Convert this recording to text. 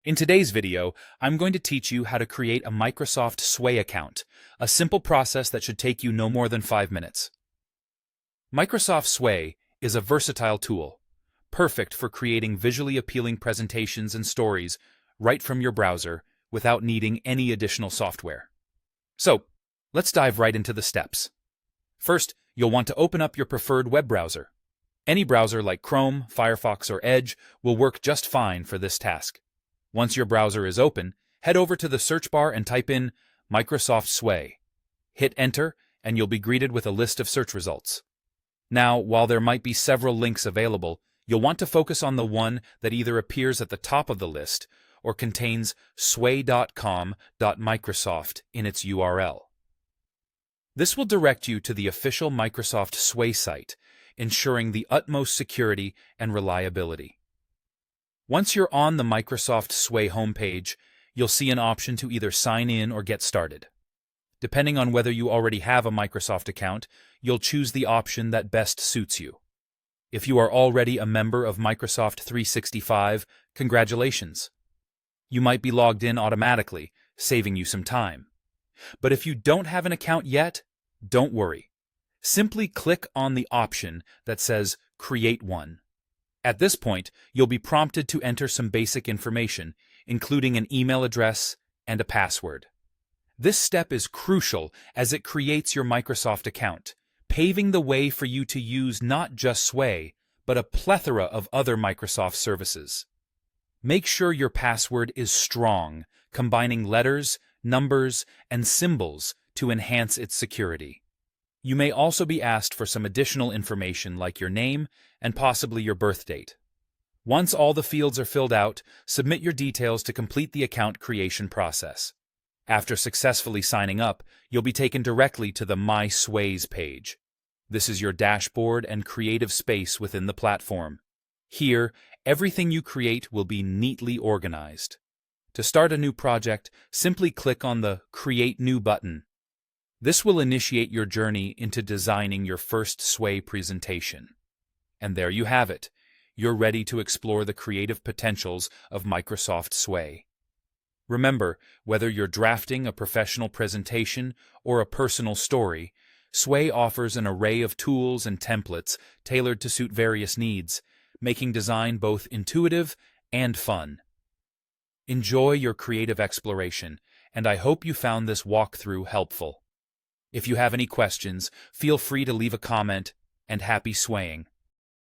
In today's video, I'm going to teach you how to create a Microsoft Sway account, a simple process that should take you no more than 5 minutes. Microsoft Sway is a versatile tool, perfect for creating visually appealing presentations and stories right from your browser without needing any additional software. So, let's dive right into the steps. First, you'll want to open up your preferred web browser. Any browser like Chrome, Firefox, or Edge will work just fine for this task. Once your browser is open, head over to the search bar and type in Microsoft Sway. Hit Enter, and you'll be greeted with a list of search results. Now, while there might be several links available, you'll want to focus on the one that either appears at the top of the list or contains sway.com.microsoft in its URL. This will direct you to the official Microsoft Sway site, ensuring the utmost security and reliability. Once you're on the Microsoft Sway homepage, you'll see an option to either sign in or get started. Depending on whether you already have a Microsoft account, you'll choose the option that best suits you. If you are already a member of Microsoft 365, congratulations. You might be logged in automatically, saving you some time. But if you don't have an account yet, don't worry. Simply click on the option that says Create One. At this point, you'll be prompted to enter some basic information, including an email address and a password. This step is crucial as it creates your Microsoft account, paving the way for you to use not just Sway, but a plethora of other Microsoft services. Make sure your password is strong, combining letters, numbers, and symbols to enhance its security. You may also be asked for some additional information like your name and possibly your birth date. Once all the fields are filled out, submit your details to complete the account creation process. After successfully signing up, you'll be taken directly to the My Sways page. This is your dashboard and creative space within the platform. Here, everything you create will be neatly organized. To start a new project, simply click on the Create New button. This will initiate your journey into designing your first Sway presentation. And there you have it. You're ready to explore the creative potentials of Microsoft Sway. Remember, whether you're drafting a professional presentation or a personal story, Sway offers an array of tools and templates tailored to suit various needs, making design both intuitive and fun. Enjoy your creative exploration, and I hope you found this walkthrough helpful. If you have any questions, feel free to leave a comment, and happy swaying.